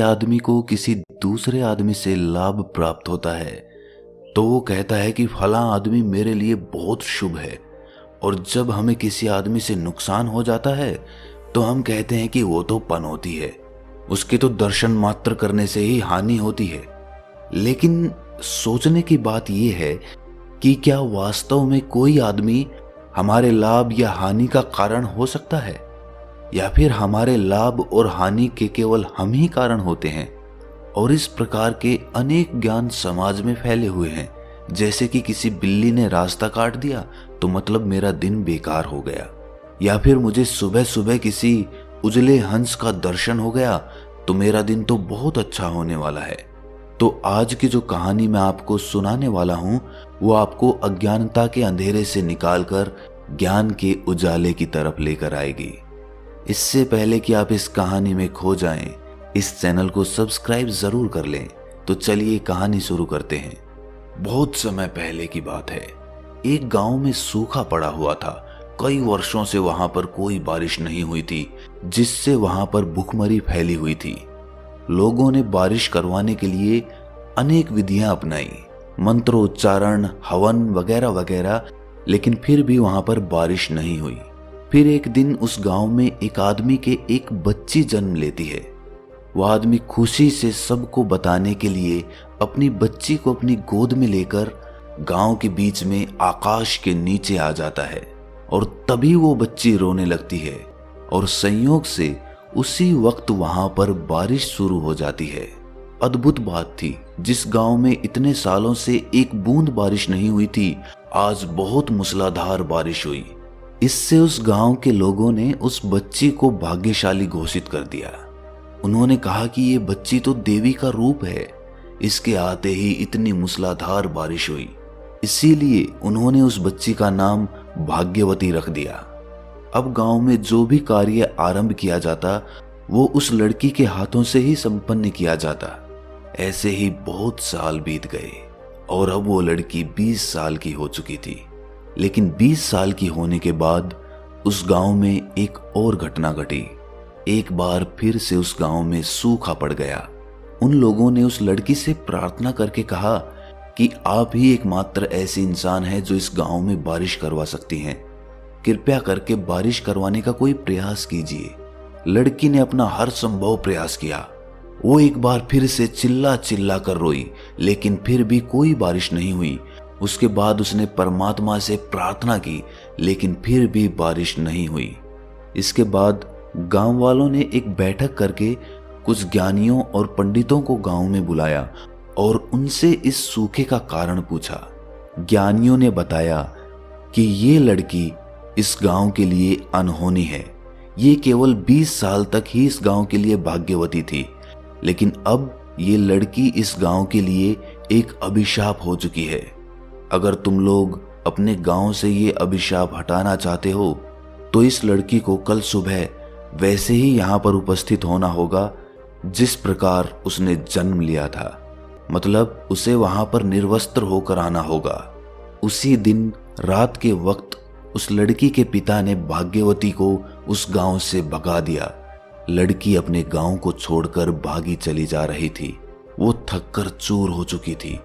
आदमी को किसी दूसरे आदमी से लाभ प्राप्त होता है तो वो कहता है कि फलां आदमी मेरे लिए बहुत शुभ है, और जब हमें किसी आदमी से नुकसान हो जाता है तो हम कहते हैं कि वो तो पनौती है, उसके तो दर्शन मात्र करने से ही हानि होती है। लेकिन सोचने की बात यह है कि क्या वास्तव में कोई आदमी हमारे लाभ या हानि का कारण हो सकता है, या फिर हमारे लाभ और हानि के केवल हम ही कारण होते हैं? और इस प्रकार के अनेक ज्ञान समाज में फैले हुए हैं, जैसे कि किसी बिल्ली ने रास्ता काट दिया तो मतलब मेरा दिन बेकार हो गया, या फिर मुझे सुबह सुबह किसी उजले हंस का दर्शन हो गया तो मेरा दिन तो बहुत अच्छा होने वाला है। तो आज की जो कहानी मैं आपको सुनाने वाला हूं वो आपको अज्ञानता के अंधेरे से निकालकर ज्ञान के उजाले की तरफ लेकर आएगी। इससे पहले कि आप इस कहानी में खो जाएं, इस चैनल को सब्सक्राइब जरूर कर लें। तो चलिए कहानी शुरू करते हैं। बहुत समय पहले की बात है। एक गांव में सूखा पड़ा हुआ था। कई वर्षों से वहां पर कोई बारिश नहीं हुई थी, जिससे वहां पर भूखमरी फैली हुई थी। लोगों ने बारिश करवाने के लिए अनेक विधियां अपनाई, मंत्रोच्चारण, हवन वगैरह वगैरह, लेकिन फिर भी वहां पर बारिश नहीं हुई। फिर एक दिन उस गांव में एक आदमी के एक बच्ची जन्म लेती है। वह आदमी खुशी से सबको बताने के लिए अपनी बच्ची को अपनी गोद में लेकर गांव के बीच में आकाश के नीचे आ जाता है, और तभी वो बच्ची रोने लगती है, और संयोग से उसी वक्त वहां पर बारिश शुरू हो जाती है। अद्भुत बात थी, जिस गांव में इतने सालों से एक बूंद बारिश नहीं हुई थी, आज बहुत मूसलाधार बारिश हुई। इससे उस गांव के लोगों ने उस बच्ची को भाग्यशाली घोषित कर दिया। उन्होंने कहा कि ये बच्ची तो देवी का रूप है, इसके आते ही इतनी मूसलाधार बारिश हुई। इसीलिए उन्होंने उस बच्ची का नाम भाग्यवती रख दिया। अब गांव में जो भी कार्य आरंभ किया जाता वो उस लड़की के हाथों से ही संपन्न किया जाता। ऐसे ही बहुत साल बीत गए और अब वो लड़की 20 साल की हो चुकी थी। लेकिन 20 साल की होने के बाद उस गांव में एक और घटना घटी। एक बार फिर से उस गांव में सूखा पड़ गया। उन लोगों ने उस लड़की से प्रार्थना करके कहा कि आप ही एकमात्र ऐसे इंसान हैं जो इस गांव में बारिश करवा सकती हैं। कृपया करके बारिश करवाने का कोई प्रयास कीजिए। लड़की ने अपना हर संभव प्रयास किया। वो एक बार फिर से चिल्ला चिल्ला कर रोई, लेकिन फिर भी कोई बारिश नहीं हुई। उसके बाद उसने परमात्मा से प्रार्थना की, लेकिन फिर भी बारिश नहीं हुई। इसके बाद गांव वालों ने एक बैठक करके कुछ ज्ञानियों और पंडितों को गांव में बुलाया और उनसे इस सूखे का कारण पूछा। ज्ञानियों ने बताया कि ये लड़की इस गांव के लिए अनहोनी है। ये केवल 20 साल तक ही इस गांव के लिए भाग्यवती थी, लेकिन अब ये लड़की इस गांव के लिए एक अभिशाप हो चुकी है। अगर तुम लोग अपने गांव से ये अभिशाप हटाना चाहते हो तो इस लड़की को कल सुबह वैसे ही यहाँ पर उपस्थित होना होगा जिस प्रकार उसने जन्म लिया था। मतलब उसे वहां पर निर्वस्त्र होकर आना होगा। उसी दिन रात के वक्त उस लड़की के पिता ने भाग्यवती को उस गांव से भगा दिया। लड़की अपने गांव को छोड़कर भागी चली जा रही थी। वो थककर चूर हो चुकी थी।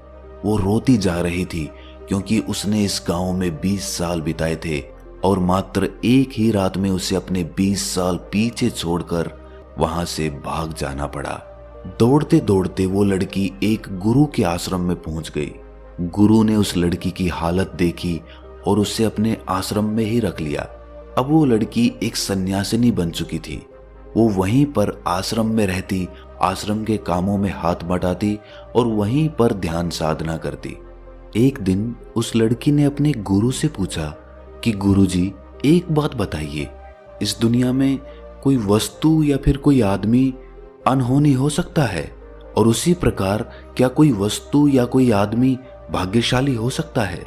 वो रोती जा रही थी क्योंकि उसने इस गांव में 20 साल बिताए थे और मात्र एक ही रात में उसे अपने 20 साल पीछे छोड़कर वहां से भाग जाना पड़ा। दौड़ते दौड़ते वो लड़की एक गुरु के आश्रम में पहुंच गई। गुरु ने उस लड़की की हालत देखी और उसे अपने आश्रम में ही रख लिया। अब वो लड़की एक सन्यासिनी बन चुकी थी। वो वहीं पर आश्रम में रहती, आश्रम के कामों में हाथ बटाती और वहीं पर ध्यान साधना करती। एक दिन उस लड़की ने अपने गुरु से पूछा कि गुरुजी, एक बात बताइए, इस दुनिया में कोई वस्तु या फिर कोई आदमी अनहोनी हो सकता है, और उसी प्रकार क्या कोई वस्तु या कोई आदमी भाग्यशाली हो सकता है?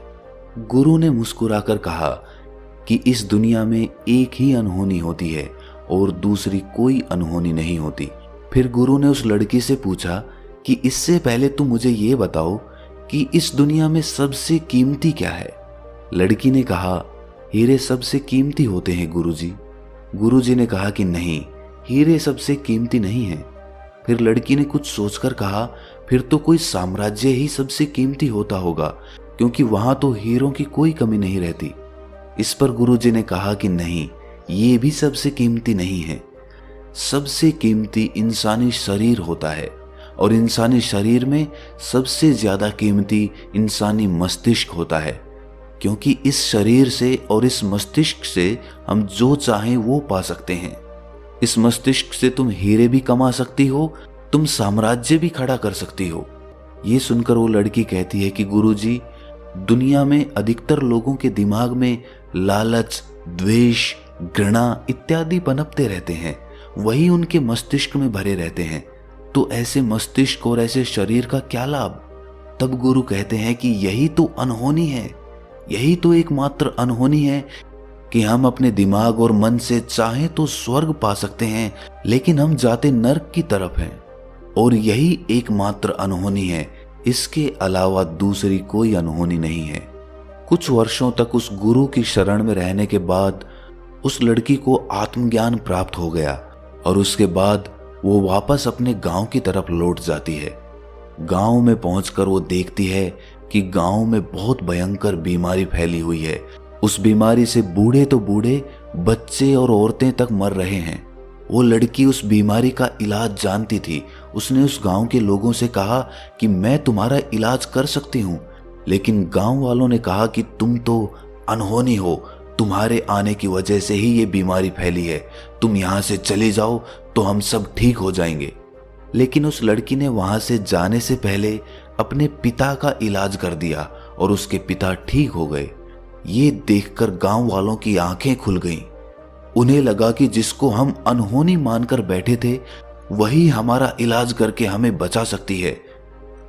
गुरु ने मुस्कुराकर कहा कि इस दुनिया में एक ही अनहोनी होती है और दूसरी कोई अनहोनी नहीं होती। फिर गुरु ने उस लड़की से पूछा कि इससे पहले तुम मुझे ये बताओ कि इस दुनिया में सबसे कीमती क्या है? लड़की ने कहा, हीरे सबसे कीमती होते हैं गुरुजी। गुरुजी ने कहा कि नहीं, हीरे सबसे कीमती नहीं है। फिर लड़की ने कुछ सोचकर कहा, फिर तो कोई साम्राज्य ही सबसे कीमती होता होगा, क्योंकि वहां तो हीरों की कोई कमी नहीं रहती। इस पर गुरुजी ने कहा कि नहीं, ये भी सबसे कीमती नहीं है। सबसे कीमती इंसानी शरीर होता है, और इंसानी शरीर में सबसे ज्यादा कीमती इंसानी मस्तिष्क होता है, क्योंकि इस शरीर से और इस मस्तिष्क से हम जो चाहें वो पा सकते हैं। इस मस्तिष्क से तुम हीरे भी कमा सकती हो, तुम साम्राज्य भी खड़ा कर सकती हो। ये सुनकर वो लड़की कहती है कि गुरुजी, दुनिया में अधिकतर लोगों के दिमाग में लालच, द्वेष, घृणा इत्यादि पनपते रहते हैं, वही उनके मस्तिष्क में भरे रहते हैं। तो ऐसे मस्तिष्क और ऐसे शरीर का क्या लाभ? तब गुरु कहते हैं कि यही तो अनहोनी है, यही तो एकमात्र अनहोनी है कि हम अपने दिमाग और मन से चाहें तो स्वर्ग पा सकते हैं, लेकिन हम जाते नर्क की तरफ हैं। और यही एकमात्र अनहोनी है, इसके अलावा दूसरी कोई अनहोनी नहीं है। कुछ वर्षों तक उस गुरु की शरण में रहने के बाद उस लड़की को आत्मज्ञान प्राप्त हो गया, और उसके बाद वो वापस अपने गांव की तरफ लौट जाती है। गांव में पहुंचकर वो देखती है कि गांव में बहुत भयंकर बीमारी फैली हुई है। उस बीमारी से बूढ़े तो बूढ़े, बच्चे और औरतें तक मर रहे हैं। वो लड़की उस बीमारी का इलाज जानती थी। उसने उस गांव के लोगों से कहा कि मैं तुम्हारा इलाज कर सकती हूँ, लेकिन गांव वालों ने कहा कि तुम तो अनहोनी हो, तुम्हारे आने की वजह से ही ये बीमारी फैली है, तुम यहाँ से चली जाओ तो हम सब ठीक हो जाएंगे। लेकिन उस लड़की ने वहां से जाने से पहले अपने पिता का इलाज कर दिया और उसके पिता ठीक हो गए। ये देखकर गांव वालों की आंखें खुल गईं। उन्हें लगा कि जिसको हम अनहोनी मानकर बैठे थे, वही हमारा इलाज करके हमें बचा सकती है।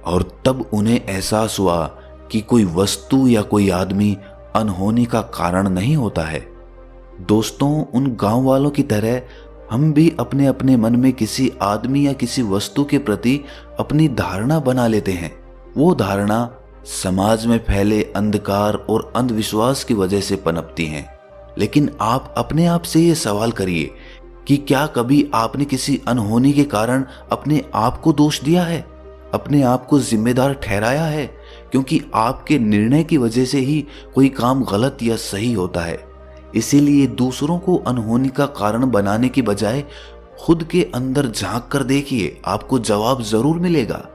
और तब उन्हें एहसास हुआ कि कोई वस्तु या कोई आदमी अनहोनी का कारण नहीं होता है। दोस्तों, उन गांव वालों की तरह हम भी अपने अपने मन में किसी आदमी या किसी वस्तु के प्रति अपनी धारणा बना लेते हैं। वो धारणा समाज में फैले अंधकार और अंधविश्वास की वजह से पनपती हैं। लेकिन आप अपने आप से ये सवाल करिए कि क्या कभी आपने किसी अनहोनी के कारण अपने आप को दोष दिया है, अपने आप को जिम्मेदार ठहराया है? क्योंकि आपके निर्णय की वजह से ही कोई काम गलत या सही होता है। इसीलिए दूसरों को अनहोनी का कारण बनाने की बजाय खुद के अंदर झांक कर देखिए, आपको जवाब जरूर मिलेगा।